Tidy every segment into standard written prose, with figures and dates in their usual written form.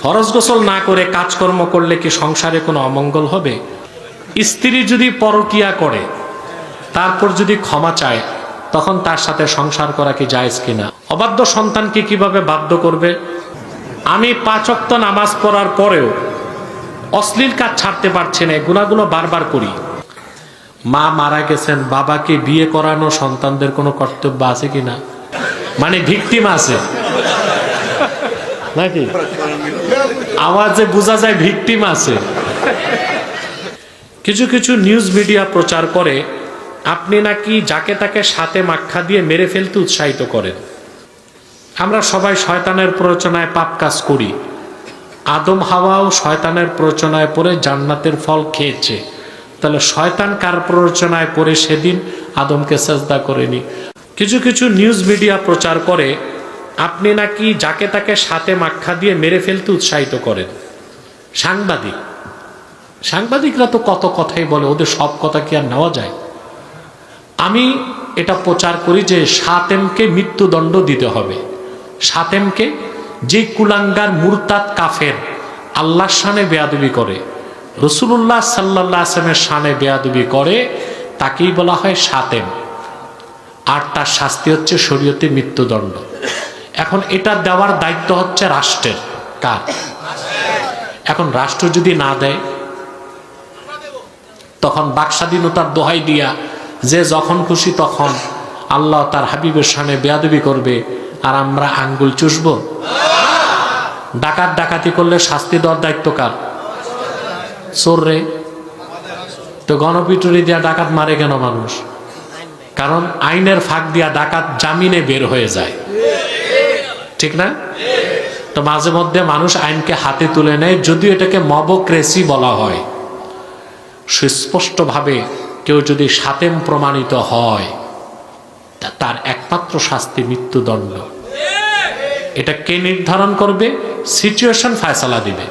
ফরজ গোসল না করে কাজকর্ম করলে কি সংসারে কোনো অমঙ্গল হবে? স্ত্রী যদি পরকিয়া করে তারপর যদি ক্ষমা চায় তখন তার সাথে সংসার করা কি জায়েজ কিনা? অবাধ্য সন্তানকে কিভাবে বাধ্য করবে? আমি 5 ওয়াক্ত নামাজ পড়ার পরেও অশ্লীল কাজ ছাড়তে পারছি না, গুনাহগুলো বারবার করি। মা মারা গেছেন, বাবাকে বিয়ে করানো সন্তানদের কোনো কর্তব্য আছে কিনা? মানে ভিকটিম আছে নাকি? আওয়াজে বোঝা যায় ভিকটিম আছে। কিছু কিছু নিউজ মিডিয়া প্রচার করে আপনি নাকি যাকে তাকে সাথে মাক্ষা দিয়ে মেরে ফেলতে উৎসাহিত করেন। আমরা সবাই শয়তানের প্ররোচনায় পাপ কাজ করি। আদম হাওয়াও শয়তানের প্ররোচনায় পড়ে জান্নাতের ফল খেয়েছে, তাহলে শয়তান কার প্ররোচনায় পড়ে সেদিন আদমকে সেজদা করেনি? কিছু কিছু নিউজ মিডিয়া প্রচার করে আপনি নাকি যাকে তাকে সাথে মাক্ষা দিয়ে মেরে ফেলতে উৎসাহিত করেন। সাংবাদিকরা তো কত কথাই বলে, ওদের সব কথা কি আর নেওয়া যায়? আমি এটা প্রচার করি যে শাতেমকে মৃত্যুদণ্ড দিতে হবে। শাতেমকে, যে কুলাঙ্গার মুরতাদ কাফের আল্লাহর শানে বেয়াদবি করে, রাসূলুল্লাহ সাল্লাল্লাহু আলাইহি ওয়াসাল্লামের শানে বেয়াদবি করে, তাকেই বলা হয় শাতেম। আর তার শাস্তি হচ্ছে শরীয়তে মৃত্যুদণ্ড। এখন এটা দেওয়ার দায়িত্ব হচ্ছে রাষ্ট্রের। কার? এখন রাষ্ট্র যদি না দেয় তখন বাকস্বাধীনতার দোহাই দিয়া যে যখন খুশি তখন আল্লাহ তার হাবিবের শানে বেয়াদবি করবে, আর আমরা আঙ্গুল চুষবো? ডাকাত ডাকাতি করলে শাস্তি দেওয়ার দায়িত্ব কার? চোর রে তো গণপিটুরি দিয়া ডাকাত মারে কেন মানুষ? কারণ আইনের ফাঁক দিয়া ডাকাত জামিনে বের হয়ে যায়, ঠিক না? তো মাঝে মধ্যে মানুষ আইনকে হাতে তুলে নেয়, যদিও এটাকে মবক্রেসি বলা হয়। সুস্পষ্টভাবে কেউ যদি শাতেম প্রমাণিত হয় তার একমাত্র শাস্তি মৃত্যুদণ্ড। এটা কে নির্ধারণ করবে? সিচুয়েশন ফয়সালা দিবে।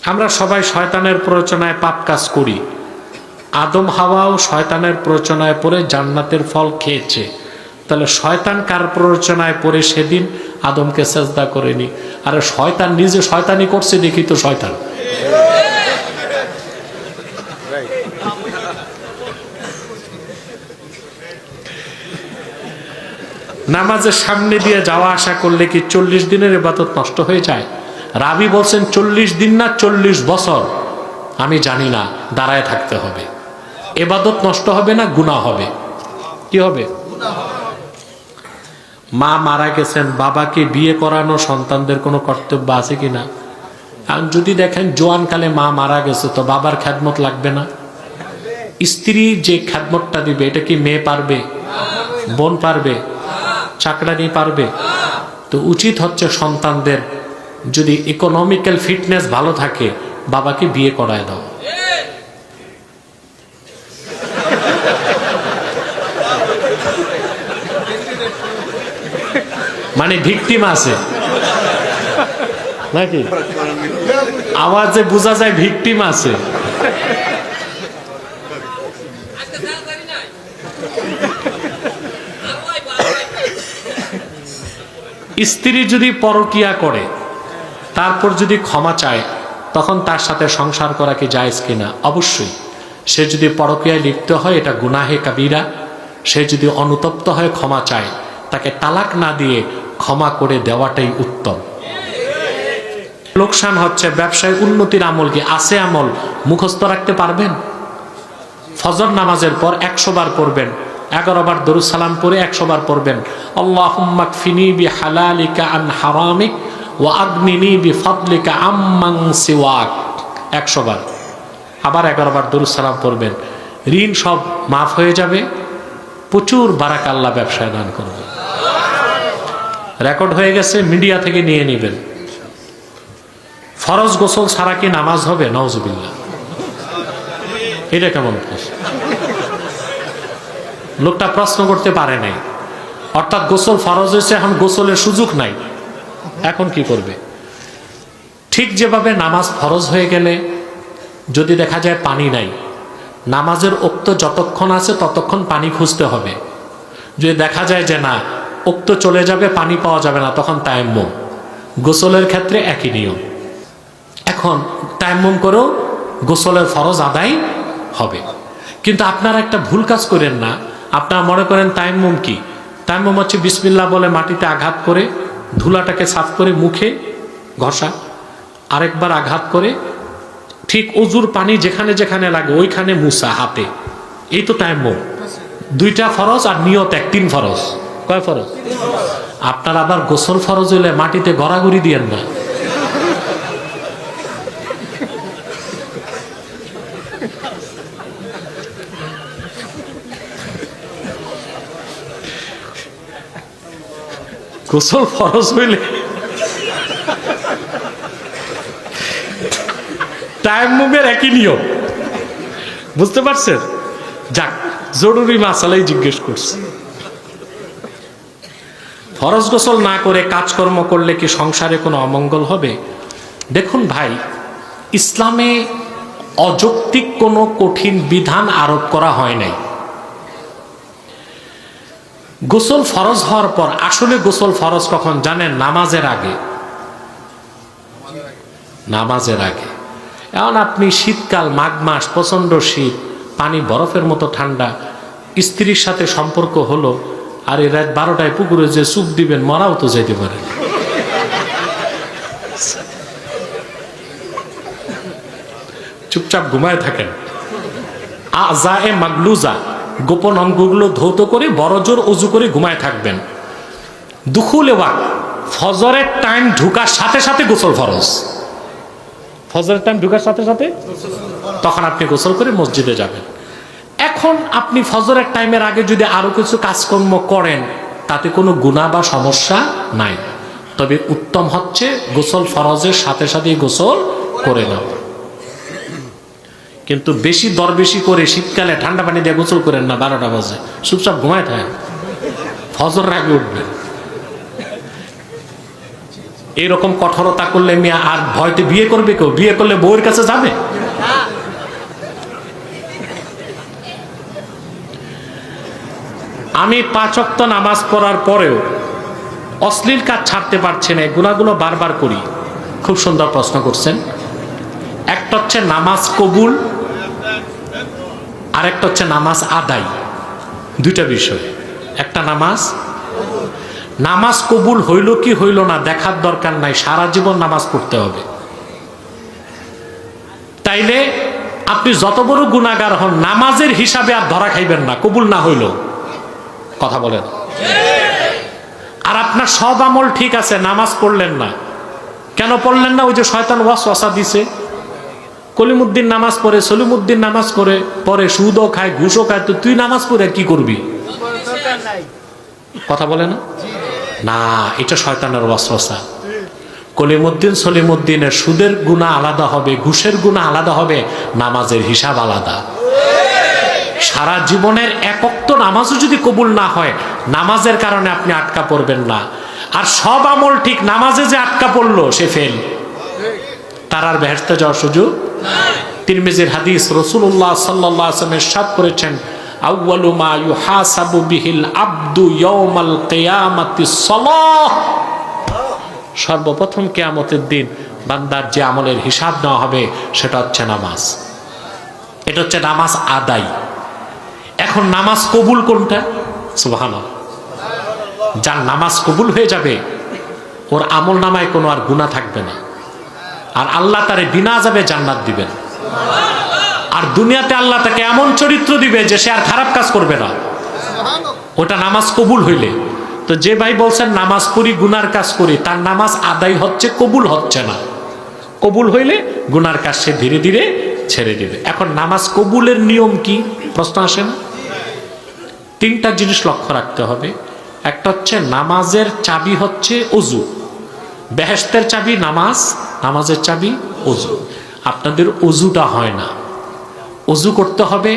আমরা সবাই শয়তানের প্ররোচনায় পাপ কাজ করি। আদম হাওয়াও শয়তানের প্ররোচনায় পড়ে জান্নাতের ফল খেয়েছে, তাহলে শয়তান কার প্ররোচনায় পড়ে সেদিন আদমকে সেজদা করেনি? আরে শয়তান নিজে শয়তানি করছে দেখি তো শয়তান। নামাজের সামনে দিয়ে যাওয়া আসা করলে কি 40 দিনের ইবাদত নষ্ট হয়ে যায়? রাবি বলছেন 40 দিন না 40 বছর, আমি জানি না, দাঁড়ায় থাকতে হবে। ইবাদত নষ্ট হবে না, গুনাহ হবে। কি হবে? মা মারা গেছেন, বাবাকে বিয়ে করানো সন্তানদের কোনো কর্তব্য আছে কিনা? আর যদি দেখেন জোয়ানকালে মা মারা গেছে, তো বাবার খেদমত লাগবে না? স্ত্রী যে খেদমতটা দিবে এটা কি মেয়ে পারবে? বোন পারবে? চাকরানি পারবে? তো উচিত হচ্ছে সন্তানদের যদি ইকোনমিক্যাল ফিটনেস ভালো থাকে বাবাকে বিয়ে করায় দাও। মানে ভিকটিম আছে নাকি? আওয়াজে বোঝা যায় ভিকটিম আছে। স্ত্রী যদি পরকিয়া করে তারপর যদি ক্ষমা চায় তখন তার সাথে সংসার করা কি জায়েজ কিনা? অবশ্যই। সে যদি পরকিয়ায় লিপ্ত হয় এটা গুনাহে কাবীরা। সে যদি অনুতপ্ত হয় ক্ষমা চায়, তাকে তালাক না দিয়ে ক্ষমা করে দেওয়াটাই উত্তম। লোকসান হচ্ছে ব্যবসায় উন্নতির আমল কি আছে? আমল মুখস্থ রাখতে পারবেন? ফজর নামাজের পর 100 বার পড়বেন, 11 বার দরুদ সালাম পড়ে 100 বার পড়বেন আল্লাহুম্মা কফিনি বিহালালিকা আন হারামিক ওয়া আগনিনি বিফাদলিকা আম্মান সিওয়াক, 100 বার। আবার 11 বার দরুদ সালাম পড়বেন, ঋণ সব মাফ হয়ে যাবে, প্রচুর বারাকা আল্লাহ ব্যবসায় দান করবে। রেকর্ড হয়ে গেছে, মিডিয়া থেকে নিয়ে নেবেন। ফরজ গোসল ছাড়া কি নামাজ হবে? নাউজুবিল্লাহ। এটা কেমন প্রশ্ন? লোকটা প্রশ্ন করতে পারে নাই, অর্থাৎ গোসল ফরজ হয়েছে, এখন গোসলের সুযোগ নাই, এখন কি করবে? ঠিক যেভাবে নামাজ ফরজ হয়ে গেলে যদি দেখা যায় পানি নাই, নামাজের ওক্ত যতক্ষণ আছে ততক্ষণ পানি খুঁজতে হবে। যদি দেখা যায় যে না ওক্ত চলে যাবে, পানি পাওয়া যাবে না, তখন তায়াম্মুম। গোসলের ক্ষেত্রে একই নিয়ম। এখন তায়াম্মুম করেও গোসলের ফরজ আদায় হবে। কিন্তু আপনারা একটা ভুল কাজ করেন না। আপনারা মনে করেন তায়াম্মুম কি? তায়াম্মুম হচ্ছে বিসমিল্লাহ বলে মাটিতে আঘাত করে ধুলাটাকে সাফ করে মুখে ঘষা, আরেকবার আঘাত করে ঠিক অজুর পানি যেখানে যেখানে লাগে ওইখানে মুসা হাতে, এই তো তায়াম্মুম। দুইটা ফরজ আর নিয়ত এক, তিন ফরজ। কয় ফরজ? আপনার আবার গোসল ফরজ হইলে মাটিতে গড়াগড়ি দিয়েন না। গোসল ফরজ হইলে তায়াম্মুমের একই নিয়ম, বুঝতে পারছেন? যাক, জরুরি মাসালাই জিজ্ঞেস করছি। ফরজ গোসল না করে কাজকর্ম করলে কি সংসারে কোনো অমঙ্গল হবে? দেখুন ভাই, ইসলামে অযৌক্তিক কোনো কঠিন বিধান আরোপ করা হয় নাই। গোসল ফরজ হওয়ার পর, আসলে গোসল ফরজ কখন জানেন? নামাজের আগে। নামাজের আগে। এখন আপনি শীতকাল, মাঘ মাস, প্রচন্ড শীত, পানি বরফের মতো ঠান্ডা, স্ত্রীর সাথে সম্পর্ক হলো, আর এই রাত 12টায় পুকুরে যে চুপ দিবেন, মরাও তো যেতে পারে। চুপচাপ ঘুমায় থাকেন। আজায়ে মাগলুজা, গোপন অঙ্গগুলো ধৌত করে বড় জোর উজু করে ঘুমায় থাকবেন। দুখুলে ওয়াক, ফজরের টাইম ঢুকার সাথে সাথে গোসল ফরজ। ফজরের টাইম ঢুকার সাথে সাথে তখন আপনি গোসল করে মসজিদে যাবেন। এখন আপনি ফজরের টাইমের আগে যদি আরো কিছু কাজকর্ম করেন, তাতে কোনো গুনাহ বা সমস্যা নাই। তবে উত্তম হচ্ছে গোসল ফরজের সাথে সাথে গোসল করে নাও। কিন্তু বেশি দরবেশি করে শীতকালে ঠান্ডা পানি দিয়ে গোসল করেন না 12টা বাজে, চুপচাপ ঘুমায় থাকেন, ফজরের আগে উঠবেন। এইরকম কঠোরতা করলে মিয়া আর ভয়তে বিয়ে করবে কেউ? বিয়ে করলে বউয়ের কাছে যাবে? আমি 5 ওয়াক্ত নামাজ পড়ার পরেও অশ্লীল কাজ ছাড়তে পারছি না, গুনাহগুলো বারবার করি। খুব সুন্দর প্রশ্ন করছেন। একটা হচ্ছে নামাজ কবুল, আর একটা হচ্ছে নামাজ আদায়। দুইটা বিষয়। একটা নামাজ কবুল হইল কি হইল না দেখার দরকার নাই, সারা জীবন নামাজ পড়তে হবে। তাইলে আপনি যত বড় গুনাহগার হন, নামাজের হিসাবে আর ধরা খাইবেন না, কবুল না হইল। কথা বলেন। আর আপনার সব আমল ঠিক আছে, নামাজ পড়লেন না। কেন পড়লেন না? ওই যে শয়তান ওয়াসওয়াসা দিছে। কলিমুদ্দিন নামাজ পড়ে, সলিমুদ্দিন নামাজ করে পরে, সুদও খায়, ঘুষও খায়, তো তুই নামাজ পড়ে কি করবি? কথা বলে না? না, এটা শয়তানের ওয়াসওয়াসা। কলিমুদ্দিন সলিমুদ্দিনের সুদের গুনাহ আলাদা হবে, ঘুষের গুনাহ আলাদা হবে, নামাজের হিসাব আলাদা। সারা জীবনের এক ওয়াক্ত নামাজও যদি কবুল না হয়, নামাজের কারণে আপনি আটকা পড়বেন না। আর সব আমল ঠিক, নামাজে যে আটকা পড়লো সে ফেল, তার আর বেহেশতে যাওয়ার সুযোগ নাই। তিরমিজির হাদিস, রাসূলুল্লাহ সাল্লাল্লাহু আলাইহি ওয়াসাল্লাম ইরশাদ করেছেন, আউয়ালু মা ইউহাসাবু বিহিল আবদু ইয়াউমাল কিয়ামাতিস সালাহ। সর্বপ্রথম কিয়ামতের দিন বান্দার যে আমলের হিসাব নেওয়া হবে সেটা হচ্ছে নামাজ। এটা হচ্ছে নামাজ আদায়। এখন নামাজ কবুল কোনটা? সুবহানাল্লাহ। যার নামাজ কবুল হয়ে যাবে, ওর আমল নামায় কোনো আর গুনাহ থাকবে না, আর আল্লাহ তারে বিনা আযাবে জান্নাত দিবেন। আর দুনিয়াতে আল্লাহ তাকে এমন চরিত্র দিবে যে সে আর খারাপ কাজ করবে না। ওটা নামাজ কবুল হইলে। তো যে ভাই বলছেন নামাজ পড়ি গুনার কাজ করি, তার নামাজ আদায় হচ্ছে, কবুল হচ্ছে না। কবুল হইলে গুনার কাজ সে ধীরে ধীরে ছেড়ে দিবে। এখন নামাজ কবুলের নিয়ম কি? প্রশ্ন আসে না? 3টা জিনিস লক্ষ্য রাখতে হবে। একটা হচ্ছে নামাজের চাবি হচ্ছে ওযু। বেহেশতের চাবি নামাজ, নামাজের চাবি ওযু। আপনাদের ওযুটা হয় না, ওযু করতে হবে।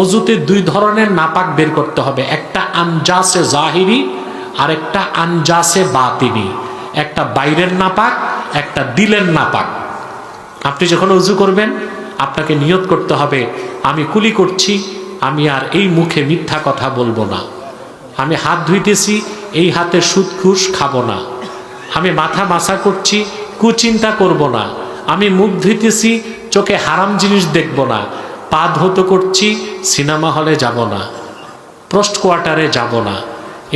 ওযুতে 2 ধরনের নাপাক বের করতে হবে, একটা আনজাসে জাহিরি আর একটা আনজাসে বাতিনি। একটা বাইরের নাপাক, একটা দিলের নাপাক। আপনি যখন ওযু করবেন, আপনাকে নিয়ত করতে হবে, আমি কুলি করছি, আমি আর এই মুখে মিথ্যা কথা বলবো না। আমি হাত ধুইতেছি, এই হাতে সুদ ঘুষ খাবো না। আমি মাথা মাসা করছি, কুচিন্তা করব না। আমি মুখ ধুইতেছি, চোখে হারাম জিনিস দেখব না। পা ধৌত করছি, সিনেমা হলে যাব না, পোস্ট কোয়ার্টারে যাব না।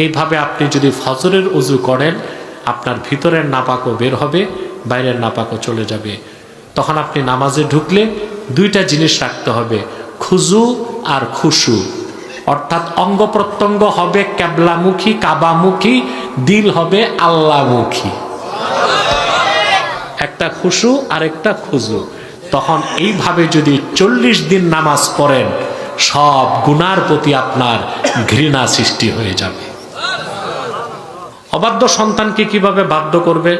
এইভাবে আপনি যদি ফজরের উজু করেন, আপনার ভিতরের নাপাকও বের হবে, বাইরের নাপাকও চলে যাবে। তখন আপনি নামাজে ঢুকলে দুইটা জিনিস রাখতে হবে, খুজু আর খুশু। অর্থাৎ অঙ্গ প্রত্যঙ্গ হবে ক্যাবলামুখী, কাবামুখী, দিল হবে আল্লাহমুখী। একটা খুশু আর একটা খুজু। তখন এইভাবে যদি 40 দিন নামাজ পড়েন, সব গুনার প্রতি আপনার ঘৃণা সৃষ্টি হয়ে যাবে। অবাধ্য সন্তানকে কিভাবে বাধ্য করবে?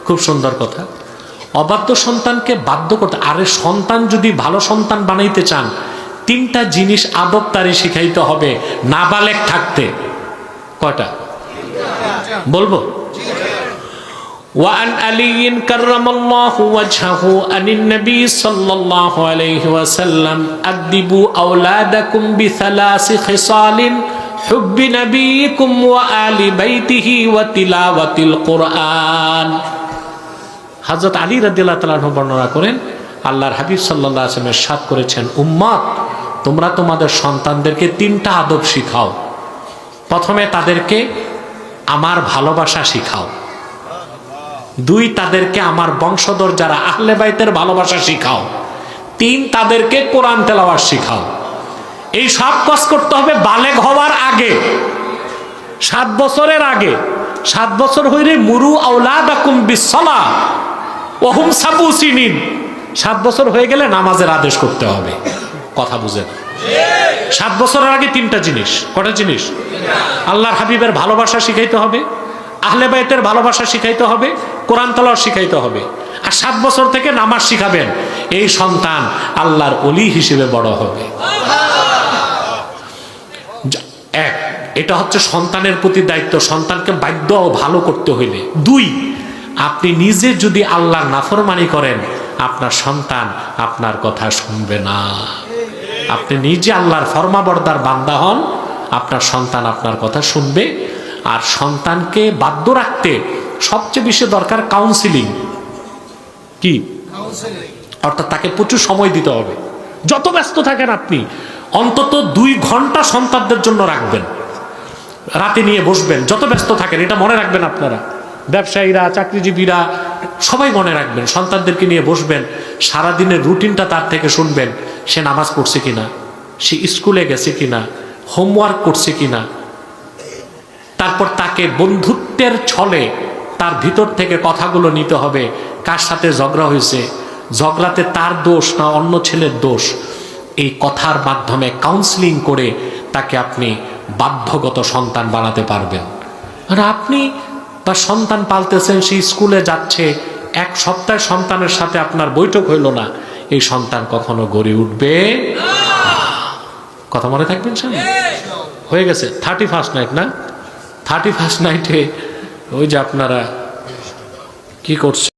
খুব সুন্দর কথা। অবাধ্য সন্তানকে বাধ্য করতে, আরে সন্তান যদি ভালো সন্তান বানাইতে চান, 3টা জিনিস আদব তারি শিখাইতে হবে নাবালেগ থাকতে। কয়টা বলবো? وعن علي كرم الله وجهه عن النبي صلى الله عليه وسلم أدبوا أولادكم بثلاث خصال حب نبيكم وآل بيته وتلاوة القرآن। হযরত আলী রাদিয়াল্লাহু তাআলা আনহু বর্ণনা করেন, আল্লাহর হাবিব সাল্লাল্লাহু আলাইহি ওয়াসাল্লাম ইরশাদ করেছেন, উম্মত তোমরা তোমাদের সন্তানদেরকে 3টা আদব শিখাও। প্রথমে তাদেরকে আমার ভালোবাসা শিখাও। 2 তাদেরকে আমার বংশধর যারা আহলে বাইতের ভালোবাসা শিখাও। 3 তাদেরকে কোরআন তেলাওয়াত শিখাও। এই সব কাজ করতে হবে বালেগ হওয়ার আগে, 7 বছরের আগে। 7 বছর হইলে মুরু আওলাদাকুম বিসসালাহ ওয়া হুম সাবু সিনিন। 7 বছর হয়ে গেলে নামাজের আদেশ করতে হবে। কথা বুঝেন? 7 বছরের আগে 3টা জিনিস। কটা জিনিস? আল্লাহর হাবিবের ভালোবাসা শিখাইতে হবে, আহলে বাইতের ভালোবাসা শিখাইতে হবে, কোরআন তেলাওয়াত শিখাইতে হবে। আর 7 বছর থেকে নামাজ শিখাবেন। এই সন্তান আল্লাহর ওলি হিসেবে বড় হবে। এক, এটা হচ্ছে সন্তানের প্রতি দায়িত্ব, সন্তানকে বাধ্য ও ভালো করতে হইলে। 2, আপনি নিজে যদি আল্লাহর নাফরমানি করেন, আপনার সন্তান আপনার কথা শুনবে না। আপনি নিজে আল্লাহর ফরমাবরদার বান্দা হন, আপনার সন্তান আপনার কথা শুনবে। আর সন্তানকে বাধ্য রাখতে সবচেয়ে বেশি দরকার কাউন্সিলিং। কি? অর্থাৎ তাকে প্রচুর সময় দিতে হবে। যত ব্যস্ত থাকেন আপনি, অন্তত 2 ঘন্টা সন্তানদের জন্য রাখবেন। রাতে নিয়ে বসবেন, যত ব্যস্ত থাকেন। এটা মনে রাখবেন আপনারা, ব্যবসায়ীরা, চাকরিজীবীরা সবাই মনে রাখবেন। সন্তানদেরকে নিয়ে বসবেন, সারাদিনের রুটিনটা তার থেকে শুনবেন। সে নামাজ পড়ছে কিনা, সে স্কুলে গেছে কিনা, হোমওয়ার্ক করছে কিনা। তারপর তাকে বন্ধুত্বের ছলে তার ভিতর থেকে কথাগুলো নিতে হবে। কার সাথে ঝগড়া হয়েছে, ঝগড়াতে তার দোষ না অন্য ছেলের দোষ। এই কথার মাধ্যমে কাউন্সিলিং করে তাকে আপনি বাধ্যগত সন্তান বানাতে পারবেন। আর আপনি তার সন্তান পালতেছেন, সে স্কুলে যাচ্ছে, 1 সপ্তাহ সন্তানের সাথে আপনার বৈঠক হইল না, এই সন্তান কখনো গড়ে উঠবে? কথা মনে থাকবেন সামনে। হয়ে গেছে 31st নাইট না? 31st নাইটে ওই যে আপনারা কি করছে?